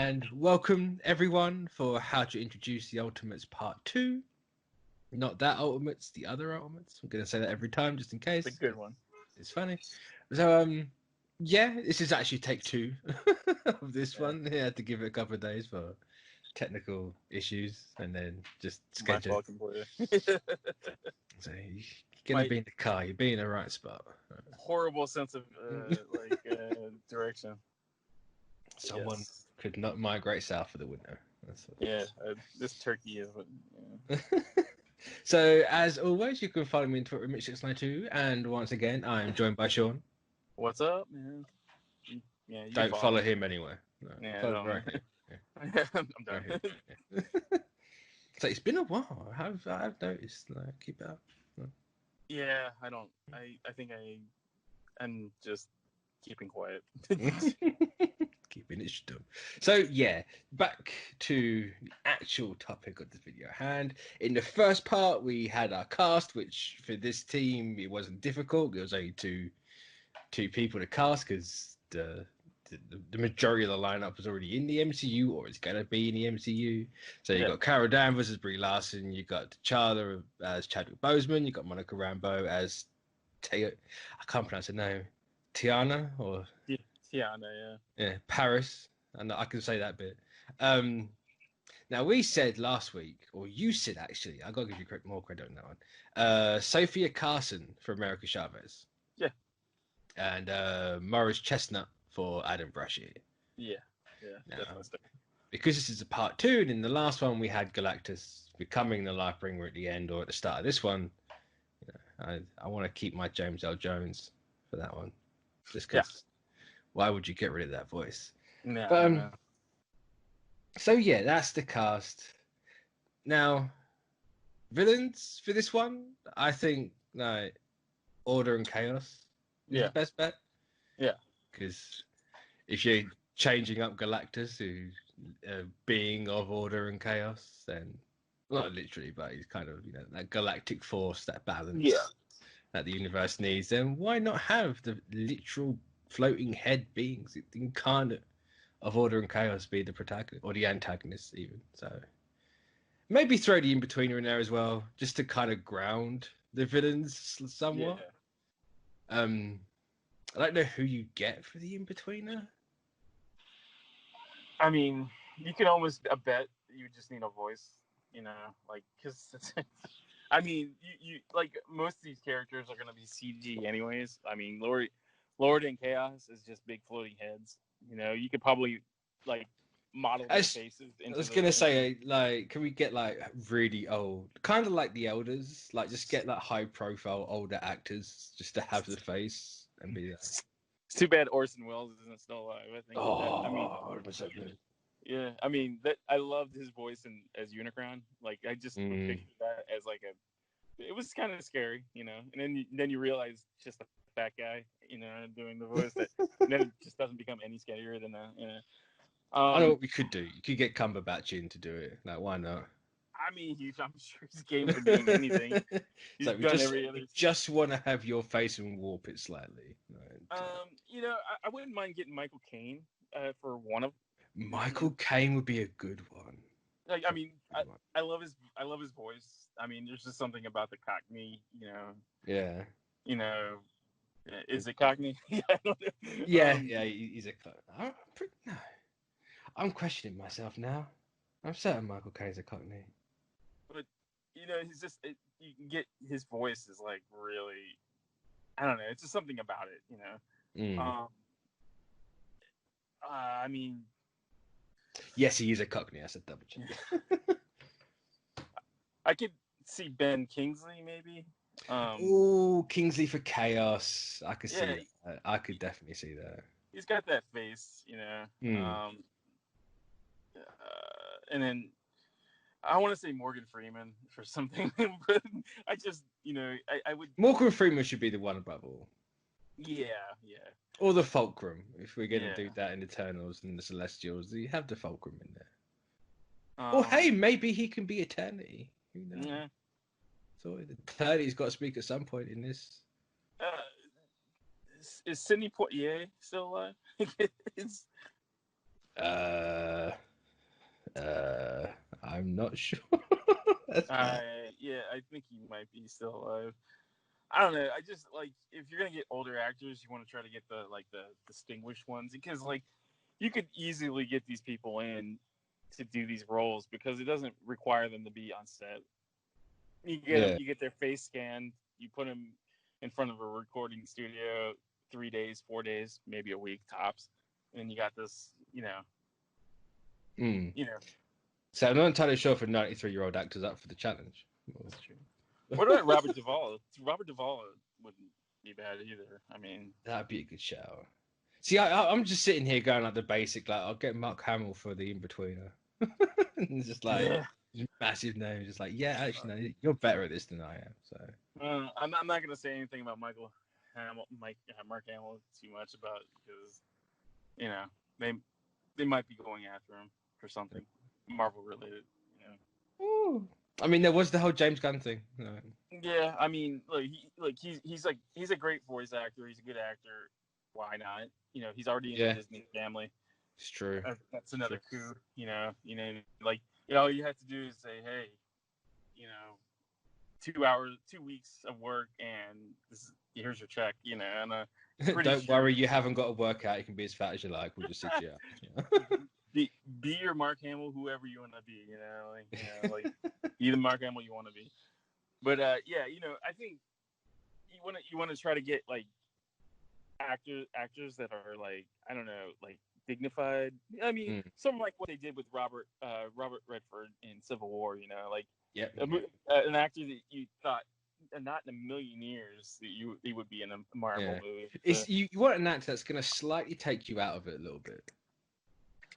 And welcome everyone for How to Introduce the Ultimates Part 2. Not that Ultimates, the other Ultimates. I'm going to say that every time just in case. It's a good one. It's funny. So, yeah, this is actually take 2 of this one. I had to give it a couple of days for technical issues and then just schedule. My fault completely. So you're going to be in the car. You'll be in the right spot. Horrible sense of direction. Someone could not migrate south for the winter. That's what this turkey is. So, as always, you can follow me on Twitter, Mitch692, and once again, I am joined by Sean. What's up, man? Yeah, you don't follow him anywhere. No, yeah, right here. Yeah. I'm done. Right here. So it's been a while. I've noticed. Like, keep it up. Yeah, I don't. I think I'm just keeping quiet. Keeping it stum. So yeah, back to the actual topic of the video at hand. In the first part, we had our cast, which for this team it wasn't difficult. It was only two people to cast because the majority of the lineup was already in the MCU or it's gonna be in the MCU. So you got Carol Danvers as Brie Larson, you got T'Challa as Chadwick Boseman, you got Monica Rambeau as I can't pronounce her name, Tiana or. Tiana, yeah, Paris, and I can say that bit. Now we said last week, or you said actually, I gotta give you more credit on that one. Sophia Carson for America Chavez. Yeah. And Morris Chestnut for Adam Brashear. Yeah. Now, because this is a part 2, and in the last one we had Galactus becoming the Lifebringer at the end, or at the start of this one, I want to keep my James L. Jones for that one, just because. Yeah. Why would you get rid of that voice? No. So yeah, that's the cast. Now, villains for this one, I think Order and Chaos is the best bet. Yeah. Because if you're changing up Galactus, who's a being of Order and Chaos, then not literally, but he's kind of that galactic force, that balance that the universe needs. Then why not have the literal floating head beings, the incarnate of Order and Chaos, be the protagonist or the antagonist even. So maybe throw the in-betweener in there as well, just to kind of ground the villains somewhat. I don't know who you get for the in-betweener. I mean, you can almost bet you just need a voice, because I mean, you like most of these characters are going to be CG anyways. I mean, Lord and Chaos is just big floating heads. You could probably model their faces. I was gonna say, can we get really old, kind of like the Elders, just get high profile older actors just to have the face and be there. It's too bad Orson Welles isn't still alive. I think. That was so good. Yeah, I mean I loved his voice as Unicron. I just pictured that as it was kind of scary, and then you realize just a fat guy, doing the voice that then it just doesn't become any scarier than that. I know what we could do. You could get Cumberbatch in to do it. Why not? I mean, I'm sure he's game for doing anything. He's we just want to have your face and warp it slightly. I wouldn't mind getting Michael Caine for one of. Michael Caine would be a good one. I love his voice. I mean, there's just something about the Cockney, Yeah. Is it Cockney? I don't know. Yeah, he's a Cockney. I'm questioning myself now. I'm certain Michael Caine's a Cockney. But he's just you can get his voice is really, I don't know. It's just something about it, I mean. Yes, he is a Cockney. I said double check. I could see Ben Kingsley maybe. Kingsley for Chaos. I could see that. I could definitely see that. He's got that face, and then I want to say Morgan Freeman for something, but I just, I would. Morgan Freeman should be the one above all. Yeah. Or the Fulcrum, if we're going to do that in Eternals and the Celestials. You have the Fulcrum in there. Or hey, maybe he can be Eternity. Who knows? Yeah. So Eternity's got to speak at some point in this. Is Sidney Poitier still alive? Uh, I'm not sure. Yeah, I think he might be still alive. I don't know. I just like if you're gonna get older actors, you want to try to get the distinguished ones because like you could easily get these people in to do these roles because it doesn't require them to be on set. You get them, you get their face scanned, you put them in front of a recording studio 3 days, 4 days, maybe a week tops, and you got this, you know. So I'm not entirely sure if a 93-year-old actor's up for the challenge. That's true. What about Robert Duvall? Robert Duvall wouldn't be bad either. I mean, that'd be a good show. See, I'm just sitting here going like the basic, like I'll get Mark Hamill for the in-betweener. And just like massive name, just like actually, no, you're better at this than I am. So I'm not gonna say anything about Mark Hamill too much about because you know they might be going after him for something Marvel related. You know. Ooh. I mean, there was the whole James Gunn thing. Yeah, I mean, he's a great voice actor. He's a good actor. Why not? You know, he's already in the Disney family. It's true. That's another coup. You know, all you have to do is say, hey, 2 weeks of work, and here's your check. You know, and don't worry, you haven't got to work out. You can be as fat as you like. We'll just sit you out. Be your Mark Hamill, whoever you want to be. Be the Mark Hamill you want to be. But I think you want to try to get like actors that are like I don't know, like dignified. I mean, something like what they did with Robert Redford in Civil War. You know, like an actor that you thought not in a million years that he would be in a Marvel movie. It's you want an actor that's going to slightly take you out of it a little bit.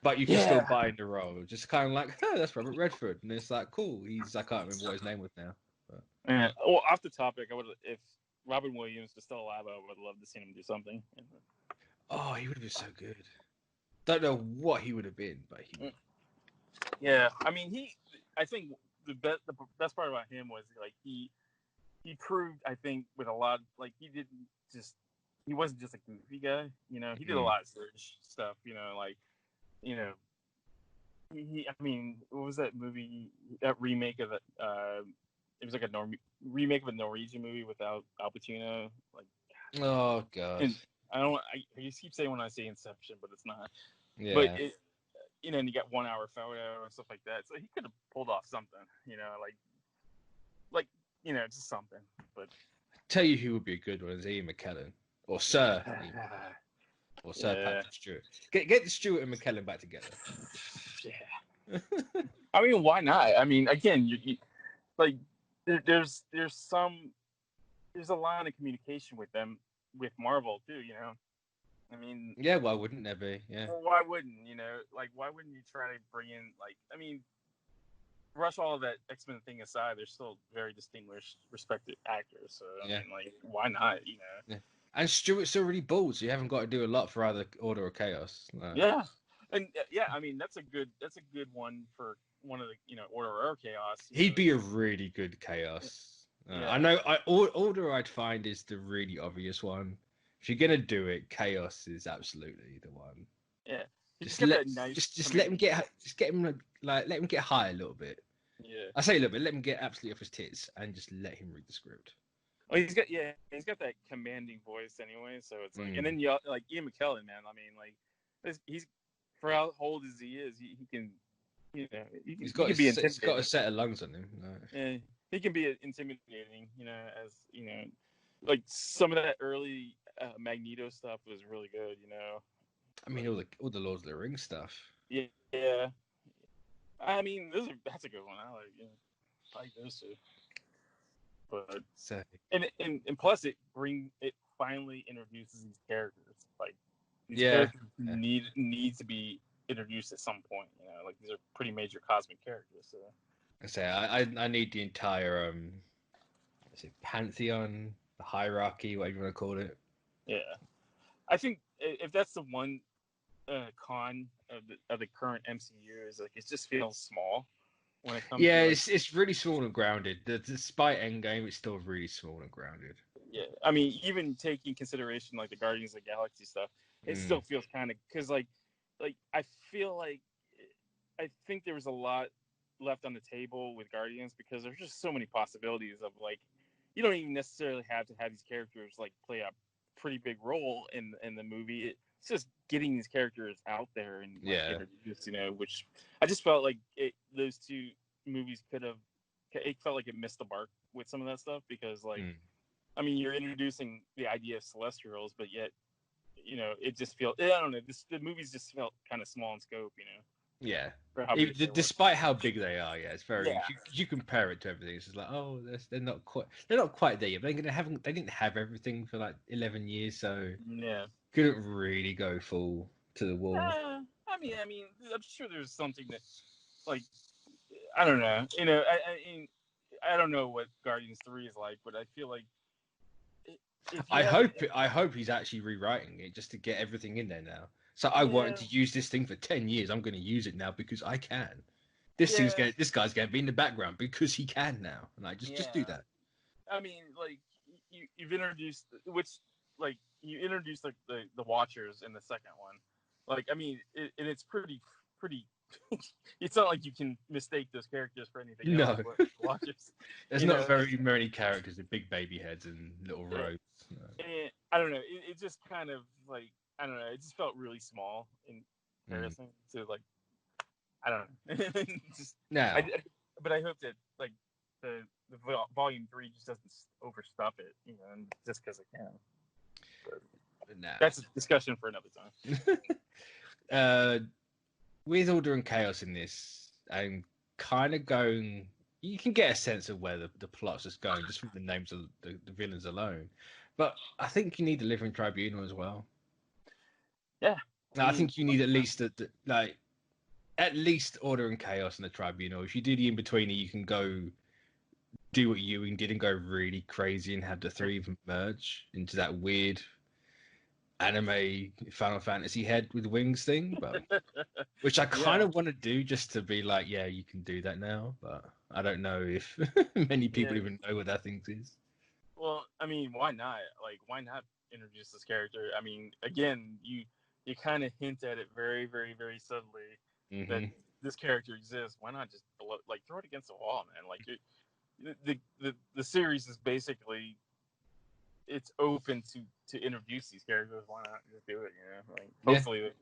But you can still buy the role. Just kind of like, oh, that's Robert Redford. And it's like, cool. I can't remember what his name was now. But... Yeah. Well, off the topic, if Robin Williams was still alive, I would love to see him do something. Oh, he would have been so good. Don't know what he would have been, but he... Yeah. I mean, I think the best part about him was, like, he proved, I think, with a lot, like, he wasn't just a goofy guy. You know, he did a lot of serious stuff, like, I mean, what was that movie? That remake of it? It was like a remake of a Norwegian movie without Al Pacino. Like, oh god. And I just keep saying when I say Inception, but it's not. Yeah. But and you got 1 hour photo and stuff like that. So he could have pulled off something, just something. But tell you who would be a good one is Ian McKellen or Sir. Or Sir Patrick Stewart. Get Stewart and McKellen back together. Yeah. I mean, why not? I mean, again, there's a line of communication with them with Marvel too. I mean. Yeah, why wouldn't there be? Yeah. Well, why wouldn't why wouldn't you try to bring in brush all of that X-Men thing aside, they're still very distinguished, respected actors. So I mean, why not? Yeah. And Stewart's already bald, so you haven't got to do a lot for either Order or Chaos. Yeah, and I mean that's a good one for one of the Order or Chaos. He'd be a really good Chaos. I know. Order I'd find is the really obvious one. If you're gonna do it, Chaos is absolutely the one. Yeah, just let him let him get high a little bit. Yeah, I say a little bit. Let him get absolutely off his tits and just let him read the script. Well, he's got that commanding voice anyway, so it's like, and then like Ian McKellen, man. I mean, he's for how old as he is, he can, he's got a set of lungs on him. Yeah, he can be intimidating, as like some of that early Magneto stuff was really good, I mean, all the Lord of the Rings stuff. Yeah. I mean, that's a good one. I like those two. But and plus it finally introduces these characters. Like these characters need to be introduced at some point. Like these are pretty major cosmic characters. So I say I need the entire pantheon, the hierarchy, whatever you want to call it. Yeah, I think if that's the one con of the current MCU is like it just feels small. When it comes to it's really small and grounded. Despite Endgame, it's still really small and grounded. Yeah, I mean, even taking consideration like the Guardians of the Galaxy stuff, it still feels kind of because like like I think there was a lot left on the table with Guardians because there's just so many possibilities of like you don't even necessarily have to have these characters like play a pretty big role in the movie. It's just getting these characters out there and like, introduced, which I just felt like those two movies it felt like it missed the mark with some of that stuff because like I mean you're introducing the idea of Celestials, but yet it just feels I don't know the movies just felt kind of small in scope, Yeah. for how Despite how big they are, it's very. Yeah. You compare it to everything. It's just like, oh, they're not quite there yet. They didn't have everything for like 11 years, so yeah. couldn't really go full to the wall. I mean, I'm sure there's something that, like, I don't know. I don't know what Guardians 3 is like, but I feel like I hope he's actually rewriting it just to get everything in there now. So I wanted to use this thing for 10 years. I'm going to use it now because I can. This guy's going to be in the background because he can now. And just do that. I mean, like you've introduced you introduced like the Watchers in the second one. Like I mean, and it's pretty. It's not like you can mistake those characters for anything else. But Watchers. There's not very many characters with big baby heads and little robes. No. And I don't know. It just kind of like I don't know. It just felt really small in comparison to like I don't know. But I hope that like the volume 3 just doesn't overstuff it, and just because it can. But that's a discussion for another time. With Order and Chaos in this, I'm kind of going. You can get a sense of where the plot's just going just from the names of the villains alone. But I think you need the Living Tribunal as well. Yeah, I think you need at least at least Order and Chaos and the Tribunal. If you do the in betweener, you can go do what Ewing did and go really crazy and have the three of them merge into that weird anime Final Fantasy head with wings thing, but which I kind of want to do just to be like, yeah, you can do that now, but I don't know if many people even know what that thing is. Well, I mean, why not? Like, why not introduce this character? I mean, again, you kind of hint at it very, very, very subtly that this character exists. Why not just throw it against the wall, man? Like, the series is basically it's open to introduce these characters. Why not just do it? Like hopefully.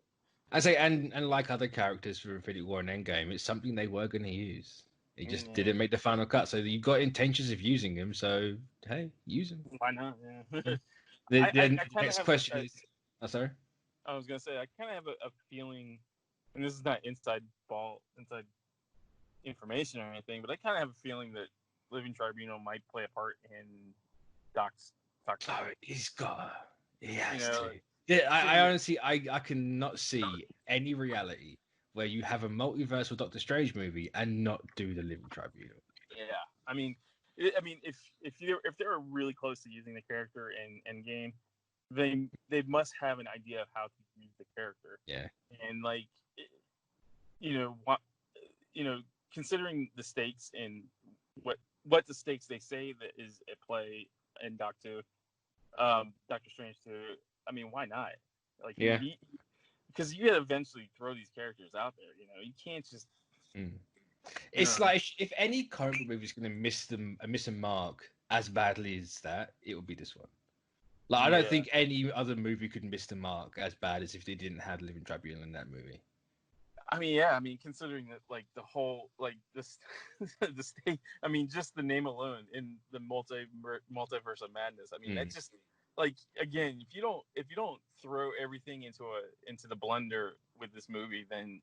I say, and like other characters for Infinity War and Endgame, it's something they were going to use. They just didn't make the final cut, so you got intentions of using them. So hey, use them. Why not? Yeah. The next question is, sorry. I was gonna say I kind of have a feeling, and this is not inside information or anything, but I kind of have a feeling that Living Tribunal might play a part in Doc's. Oh, he has to. Yeah, I honestly, I cannot see any reality where you have a multiversal Doctor Strange movie and not do the Living Tribunal. Yeah, I mean, if they're really close to using the character in Endgame, they must have an idea of how to use the character. Yeah, and like, considering the stakes and what the stakes they say that is at play in Doctor Strange 2. I mean, why not? Like, because you gotta eventually throw these characters out there. You can't just. It's like if any comic book movie is going to miss a mark as badly as that, it would be this one. Like, I don't think any other movie could miss the mark as bad as if they didn't have Living Tribunal in that movie. I mean, considering that, like, the whole, like, this, the state. I mean, just the name alone in the multiverse of madness. I mean, that just. Like, again, if you don't throw everything into the blender with this movie, then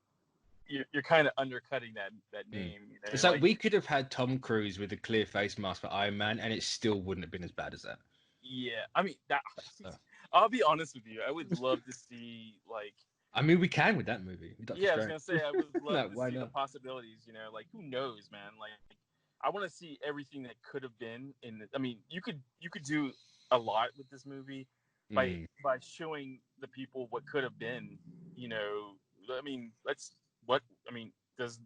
you're kind of undercutting that name. It's like we could have had Tom Cruise with a clear face mask for Iron Man, and it still wouldn't have been as bad as that. Yeah, I mean, I'll be honest with you. I would love to see, like. I mean, we can with that movie. I was gonna say I would love to see the possibilities. Like, who knows, man? Like, I want to see everything that could have been. I mean, you could do a lot with this movie by showing the people what could have been. I mean, does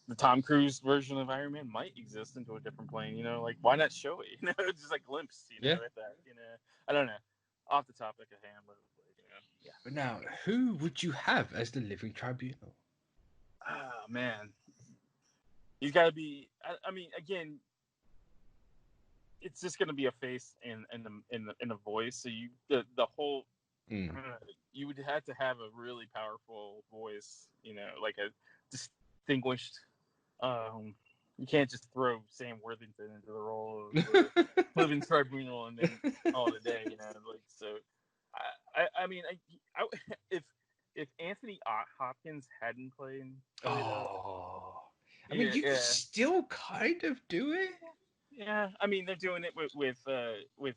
the Tom Cruise version of Iron Man might exist into a different plane? Like, why not show it? Just like glimpse, at that. I don't know, off the topic of hand, but But now, who would you have as the living tribunal? Oh man, he's got to be. I mean, again, it's just going to be a face and a voice. So the whole you would have to have a really powerful voice, like a distinguished. You can't just throw Sam Worthington into the role of the living tribunal and then all the day, like so. I mean, if Anthony Hopkins hadn't played, I mean, you could still kind of do it. Yeah, I mean, they're doing it with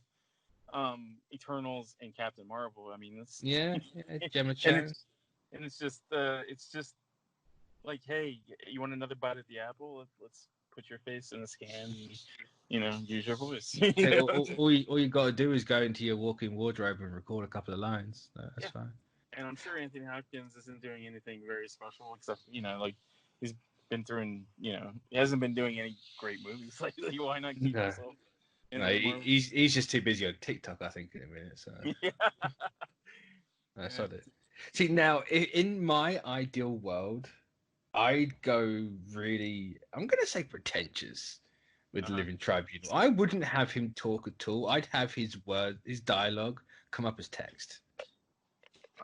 Eternals and Captain Marvel. I mean, it's Gemma Chan. And it's just like, hey, you want another bite at the apple? Let's put your face in the scan and, use your voice. All you got to do is go into your walk-in wardrobe and record a couple of lines. That's fine. And I'm sure Anthony Hopkins isn't doing anything very special, except, like he's been through, he hasn't been doing any great movies lately. Why not keep himself? He's just too busy on TikTok, I think, in a minute. So that's it. See, now in my ideal world, I'd go really, I'm going to say pretentious with the Living Tribunal. I wouldn't have him talk at all. I'd have his dialogue come up as text.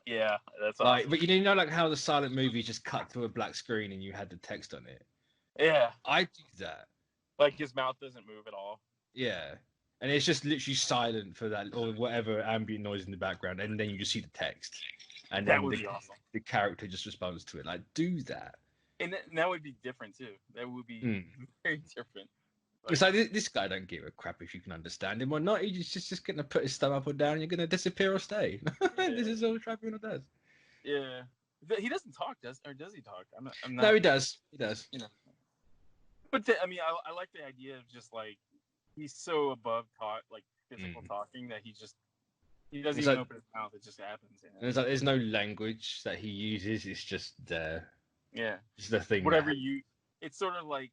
Yeah, that's awesome. But like how the silent movies just cut through a black screen and you had the text on it. Yeah, I do that. Like his mouth doesn't move at all. Yeah, and it's just literally silent for that or whatever ambient noise in the background, and then you just see the text, and that then would be awesome. The character just responds to it. Like, do that. And that would be different too. That would be very different. It's like this guy don't give a crap if you can understand him or not. He's just going to put his thumb up or down. And you're going to disappear or stay. This is all Tribunal does. Yeah, he doesn't talk, does he talk? I'm not. No, he does. He does. But I mean, I like the idea of just like he's so above physical talking that he doesn't even open his mouth. It just happens. There's no language that he uses. It's just there. Yeah, it's the thing. It's sort of like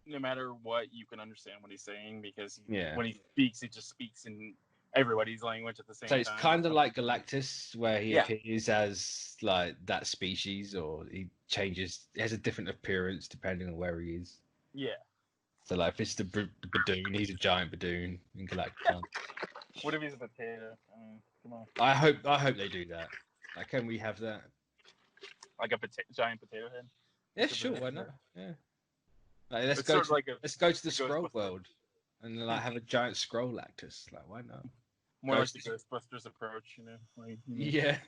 no matter what, you can understand what he's saying because when he speaks, it just speaks in everybody's language at the same time. So it's kind of like Galactus, where he appears as like that species, or he has a different appearance depending on where he is. Yeah. So like if it's the Badoon, he's a giant Badoon in Galactus. What if he's a potato? Come on. I hope they do that. Like, can we have that? Like a giant potato head? Yeah, sure. Why not? Yeah. Like, let's go to the Skrull world and like have a giant Skrull Lactus. Like, why not? More like the Ghostbusters approach, Yeah.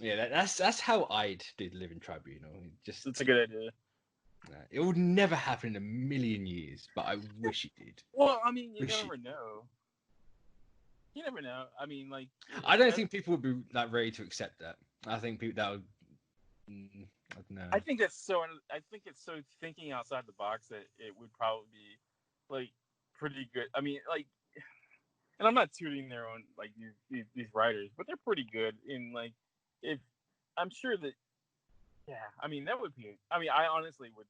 Yeah, that's how I'd do the Living Tribunal. It's a good idea. It would never happen in a million years, but I wish it did. Well, I mean, you never know. You never know. I mean, like, I don't think people would be like ready to accept that. I think people that would. I don't know. I think it's so thinking outside the box that it would probably be like pretty good. I mean, like, and I'm not tooting their own like these writers, but they're pretty good in like if I'm sure that. Yeah, I mean that would be. I mean, I honestly would.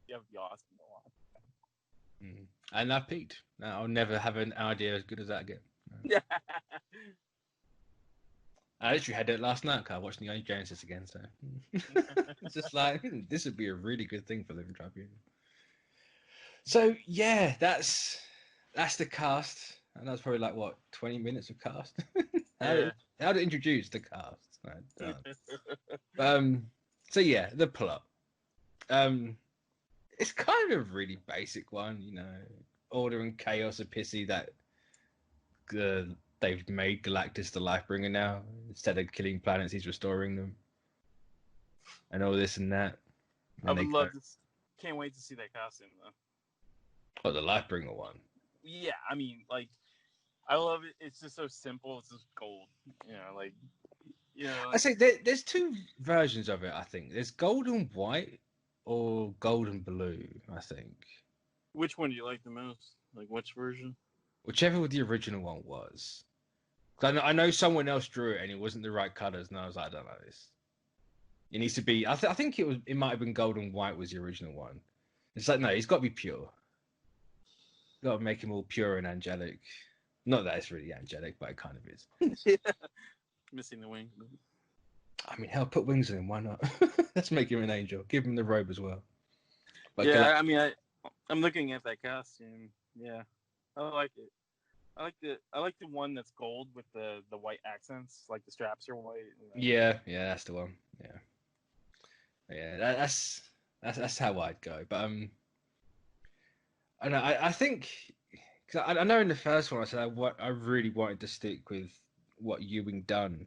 That would be awesome to watch. And I've peaked. I'll never have an idea as good as that again. Yeah. I literally had it last night. I watched Neon Genesis again, so it's just like this would be a really good thing for Living Tribunal. So yeah, that's the cast, and that's probably like what 20 minutes of cast. How to introduce the cast. So yeah, the plot. It's kind of a really basic one, Order and chaos are pissy that they've made Galactus the Lifebringer now. Instead of killing planets, he's restoring them. And all this and that. I would love to. Can't wait to see that costume, though. Oh, the Lifebringer one. Yeah, I mean, like, I love it. It's just so simple. It's just gold. I say there's two versions of it, I think. There's gold and white or gold and blue, I think. Which one do you like the most? Like, which version? Whichever the original one was. I know someone else drew it and it wasn't the right colours, and I was like, I don't know this. It needs to be. I think it might have been gold and white was the original one. It's like, no, he's got to be pure. Got to make him all pure and angelic. Not that it's really angelic, but it kind of is. Yeah. missing the wing. I mean, hell, put wings on him. Why not? Let's make him an angel. Give him the robe as well. But yeah, I mean, I'm looking at that costume. Yeah, I like it. I like the one that's gold with the white accents, like the straps are white. Yeah, that's the one. Yeah, that's how I'd go. But I think, cause I know in the first one I said I really wanted to stick with what Ewing done,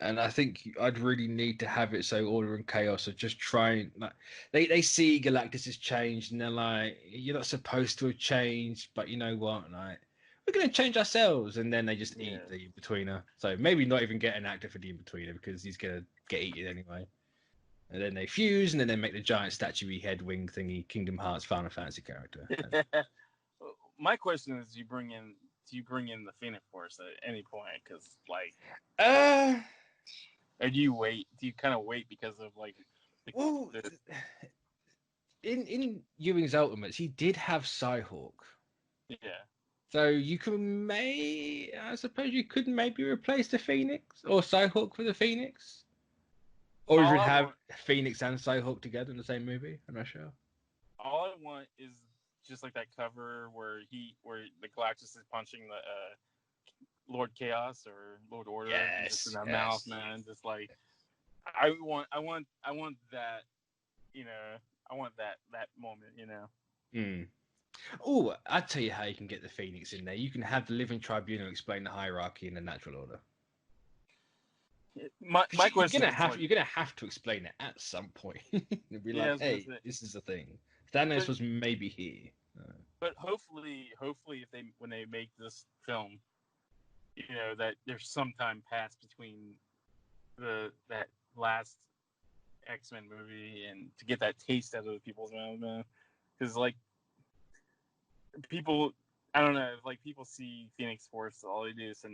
and I think I'd really need to have it so Order and Chaos are just trying, like, they see Galactus has changed and they're like, you're not supposed to have changed, but you know what, like, we're gonna change ourselves, and then they just eat the In-Betweener. So maybe not even get an actor for the In-Betweener because he's gonna get eaten anyway. And then they fuse, and then they make the giant statuey head wing thingy Kingdom Hearts Final Fantasy character. My question is, do you bring in the Phoenix Force at any point? Because like, or do you wait? Do you kind of wait because of like? In Ewing's Ultimates, he did have Cyhawk. Yeah. So I suppose you could maybe replace the Phoenix or Cyhawk for the Phoenix. Or even have Phoenix and Cyhawk together in the same movie. I'm not sure. All I want is just like that cover where the Galactus is punching the Lord Chaos or Lord Order, just in that mouth, man. Just like I want that, you know. I want that moment, you know. Oh, I'll tell you how you can get the Phoenix in there. You can have the Living Tribunal explain the hierarchy in the natural order. My question you're gonna have to explain it at some point. Be like, hey, this is the thing. Thanos was maybe here. But hopefully, when they make this film, you know, that there's some time passed between that last X-Men movie and to get that taste out of people's mouths, man. Because like people, I don't know, like people see Phoenix Force, all they do is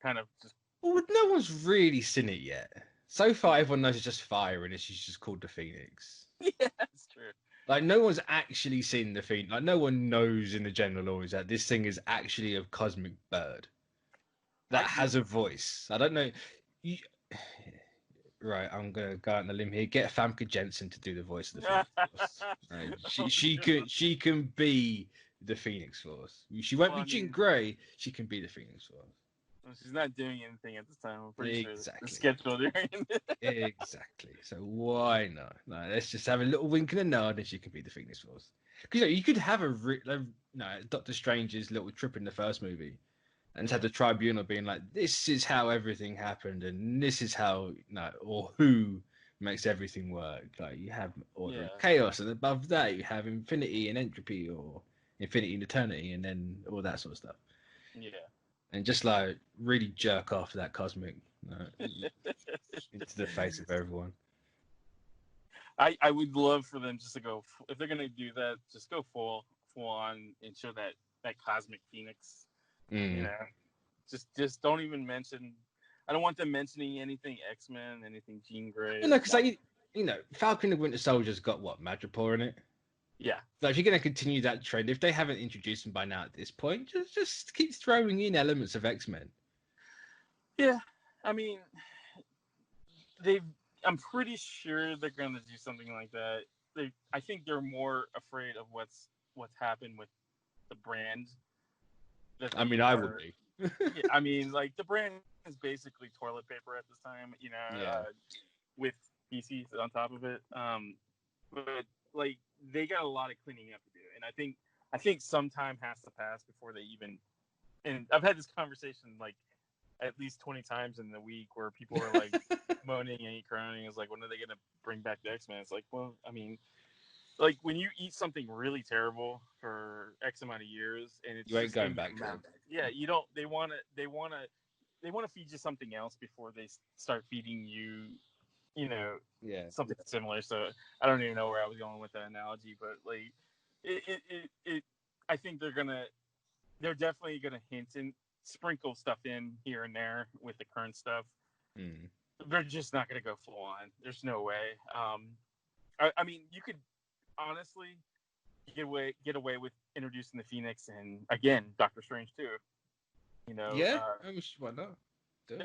kind of just. Well, no one's really seen it yet. So far, everyone knows it's just fire and it's just called the Phoenix. Yeah, that's true. Like, no one's actually seen the Phoenix. Like, no one knows in the general knowledge that this thing is actually a cosmic bird that has a voice. I don't know. Right, I'm gonna go out on a limb here. Get Famke Jensen to do the voice of the Phoenix Force. She can be the Phoenix Force. She won't be Jean Grey. She can be the Phoenix Force. Well, she's not doing anything at this time. I'm pretty sure the schedule during. Exactly. So why not? No, let's just have a little wink and a nod, and she can be the Phoenix Force. Because you could have Doctor Strange's little trip in the first movie, and have the Tribunal being like, "This is how everything happened, and this is how or who makes everything work." Like you have Order and Chaos, and above that you have Infinity and Entropy, or Infinity and Eternity, and then all that sort of stuff. Yeah. And just like really jerk off that cosmic into the face of everyone. I would love for them just to go, if they're gonna do that, just go full on and show that cosmic Phoenix. You know, just don't even mention. I don't want them mentioning anything X-Men, anything Jean Grey. No, because Falcon and Winter Soldier's got what, Madripoor in it. Yeah. So if you're going to continue that trend, if they haven't introduced them by now at this point, just keep throwing in elements of X-Men. Yeah, I mean, I'm pretty sure they're going to do something like that. I think they're more afraid of what's happened with the brand. I mean, I would be. Yeah, I mean, like the brand is basically toilet paper at this time, you know, with PCs on top of it. But like they got a lot of cleaning up to do, and I think some time has to pass before they even. And I've had this conversation like at least 20 times in the week where people are like moaning and crying. It's like, when are they gonna bring back the X-Men? It's like, well, I mean, like when you eat something really terrible for X amount of years and it's you ain't going back. Yeah, you don't. They want to feed you something else before they start feeding you. You know, something similar. So I don't even know where I was going with that analogy, but like, it I think they're definitely gonna hint and sprinkle stuff in here and there with the current stuff. They're just not gonna go full on. There's no way. I mean, you could honestly get away with introducing the Phoenix and again Doctor Strange too. You know, why not?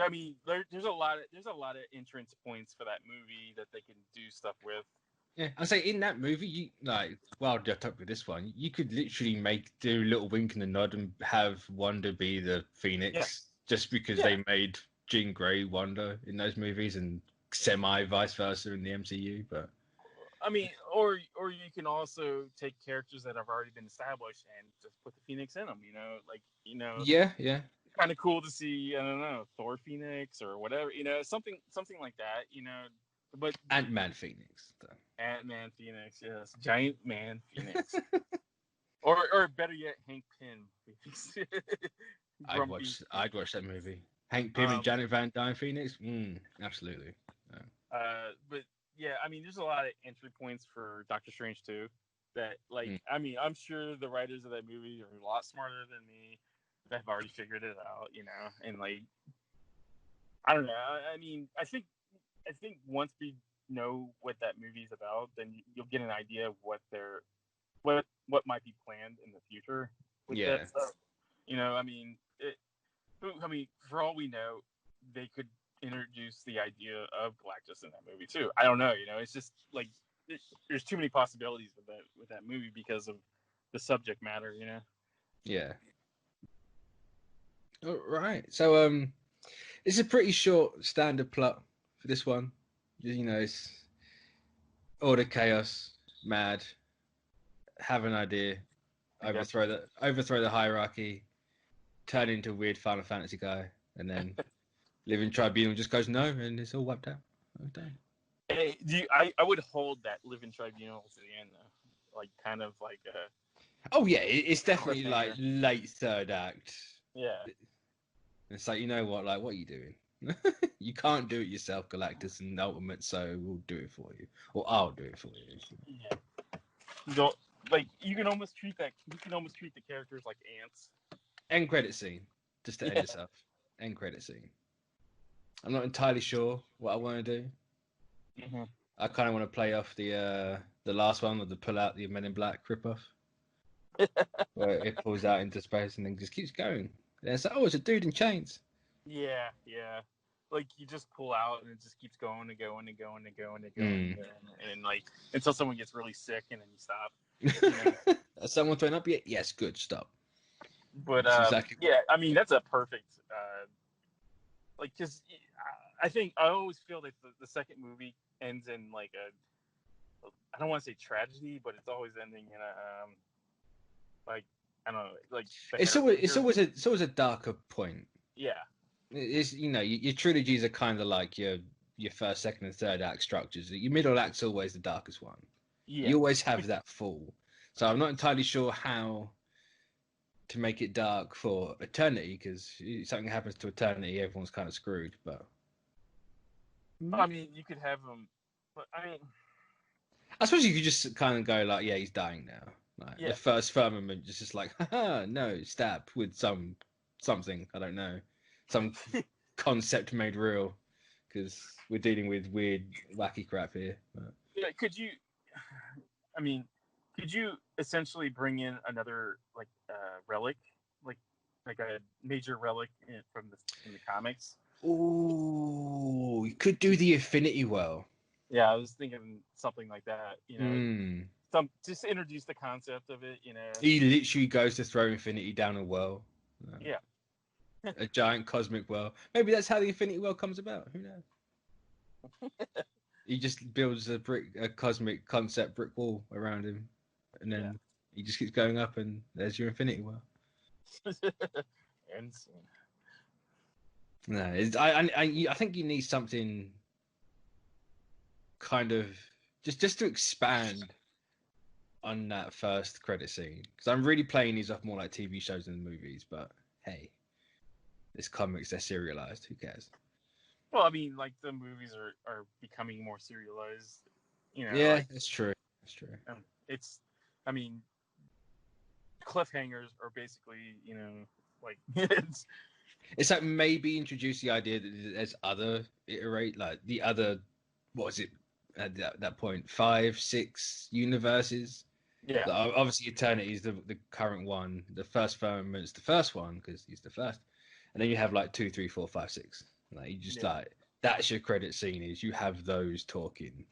I mean, there's a lot of entrance points for that movie that they can do stuff with. Yeah, I say in that movie, you well, I talked with this one, you could literally do a little wink and a nod and have Wanda be the Phoenix, just because they made Jean Grey Wanda in those movies and semi vice versa in the MCU. But I mean, or you can also take characters that have already been established and just put the Phoenix in them. Yeah. Kind of cool to see. I don't know, Thor Phoenix or whatever. Something like that. But Ant-Man Phoenix. Ant-Man Phoenix, yes, Giant Man Phoenix, or better yet, Hank Pym Phoenix. I'd watch that movie. Hank Pym and Janet Van Dyne Phoenix. Absolutely. But yeah, I mean, there's a lot of entry points for Doctor Strange too. That I mean, I'm sure the writers of that movie are a lot smarter than me. They've already figured it out, and I don't know. I mean, I think once we know what that movie's about, then you'll get an idea of what might be planned in the future with that stuff. I mean, for all we know, they could introduce the idea of Galactus in that movie too. I don't know. It's just there's too many possibilities with that movie because of the subject matter. Yeah. All right. So it's a pretty short standard plot for this one. It's order, chaos, mad, have an idea, overthrow the hierarchy, turn into a weird Final Fantasy guy, and then Living Tribunal just goes no, and it's all wiped out. Okay. Hey, I would hold that Living Tribunal to the end though, kind of like a. Oh yeah, it's definitely like late third act. Yeah. It's like, you know what? Like, what are you doing? You can't do it yourself, Galactus and Ultimate, so we'll do it for you, or I'll do it for you. Yeah. You can almost treat the characters like ants. End credit scene, just to end this up. End credit scene. I'm not entirely sure what I want to do. Mm-hmm. I kind of want to play off the last one, or the pull out the Men in Black ripoff, where it pulls out into space and then just keeps going. And it's like, oh, it's a dude in chains. Yeah. You just pull out and it just keeps going and going and going and going and going, and until someone gets really sick and then you stop. Someone throwing up? Yes, good, stop. But I mean, that's a perfect because I always feel that the second movie ends in I don't want to say tragedy, but it's always ending in a I don't know, it's always a darker point. Yeah. It's your trilogies are kind of like your first, second, and third act structures. Your middle act's always the darkest one. Yeah. You always have that fall. So I'm not entirely sure how to make it dark for Eternity, because if something happens to Eternity, everyone's kind of screwed. But I mean, you could have them, but I mean, I suppose you could just kind of go like, yeah, he's dying now. The first firmament is just like, haha, no, stab with something, I don't know, some concept made real, because we're dealing with weird, wacky crap here. But... Yeah, could you essentially bring in another relic, like a major relic from the comics? Ooh, you could do the Infinity Well. Yeah, I was thinking something like that. Just introduce the concept of it. He literally goes to throw Infinity down a well. Yeah. A giant cosmic well. Maybe that's how the Infinity Well comes about. Who knows? He just builds a cosmic concept brick wall around him, and then he just keeps going up, and there's your Infinity Well. Insane. No, I think you need something kind of just to expand on that first credit scene, because I'm really playing these off more like TV shows than movies. But hey, it's comics, they're serialized. Who cares? Well, I mean, the movies are becoming more serialized. Yeah, it's true. It's true. I mean, cliffhangers are basically, it's like maybe introduce the idea that there's other what is it at that point, 5, 6 universes. Yeah. Obviously, Eternity is the current one. The first Firmament's the first one because he's the first. and then you have like 2, 3, 4, 5, 6. Like you just like that's your credit scene is you have those talking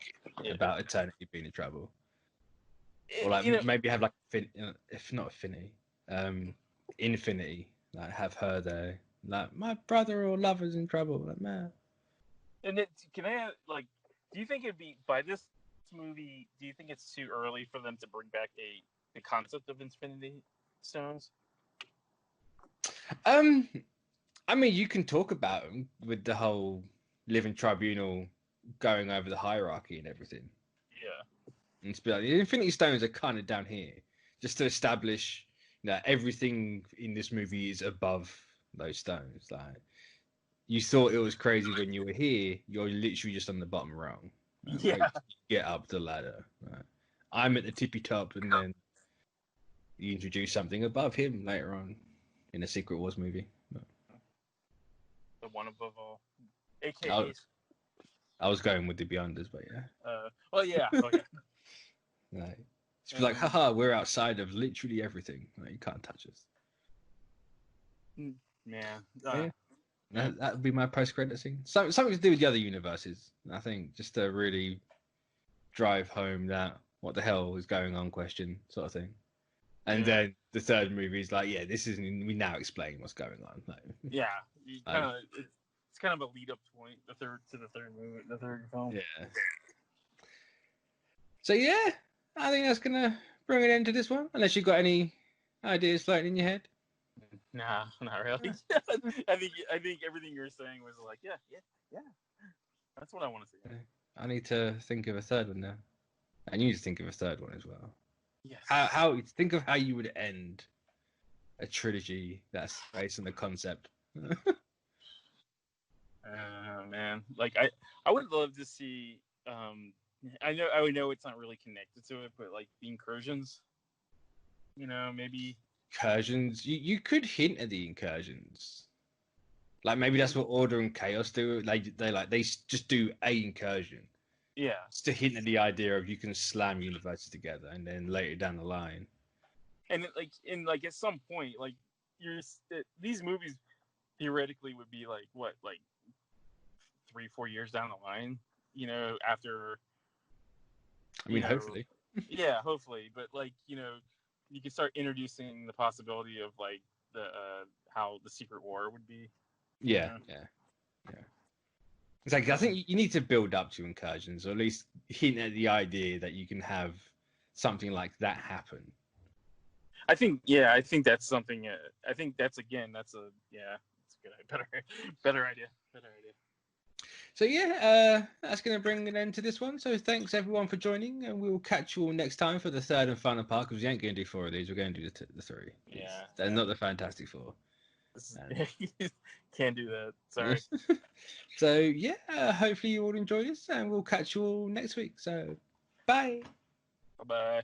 about eternity being in trouble, or like maybe have like if not affinity, infinity. Like have her there, like my brother or lover's in trouble. Like man. And can I like? Do you think it'd be by this movie? Do you think it's too early for them to bring back the concept of Infinity Stones? I mean, you can talk about them with the whole living tribunal going over the hierarchy and everything. Yeah. And to be like, the Infinity Stones are kind of down here, just to establish that everything in this movie is above those stones. Like, you thought it was crazy when you were here, you're literally just on the bottom rung. Yeah. Get up the ladder. Right? I'm at the tippy top, and then you introduce something above him later on in a Secret Wars movie. The one above all, aka. I was going with the Beyonders, but yeah. Well, yeah. Okay. Like, it's like, haha, we're outside of literally everything. Like, you can't touch us. Yeah. That would be my post-credit scene. Something to do with the other universes. I think just to really drive home that what the hell is going on question sort of thing. And then the third movie is like, this isn't. We now explain what's going on. Like, it's kind of a lead-up point. The third movie, the third film. Yeah. So I think that's gonna bring it into this one. Unless you've got any ideas floating in your head. Nah, not really. I think everything you were saying was like, yeah. That's what I want to see. I need to think of a third one now. And you need to think of a third one as well. Yes. How think of how you would end a trilogy that's based on the concept. Man, like I would love to see. I know it's not really connected to it, but like the incursions. Maybe incursions. You could hint at the incursions. Like maybe that's what Order and Chaos do. They just do a incursion. Yeah. Just to hint at the idea of you can slam universes together, and then later down the line. And at some point, like these movies theoretically would be like what, like 3-4 years down the line, after. I mean, hopefully. Yeah, hopefully, but you can start introducing the possibility of like the how the Secret War would be. Yeah. It's like I think you need to build up to incursions, or at least hint at the idea that you can have something like that happen. I think that's something. I think that's a good, better idea. So that's going to bring an end to this one. So thanks everyone for joining, and we'll catch you all next time for the third and final part, because we ain't going to do 4 of these. We're going to do the 3. Yeah, they're not the Fantastic Four. Can't do that. Sorry. So hopefully you all enjoyed this, and we'll catch you all next week. So bye. Bye.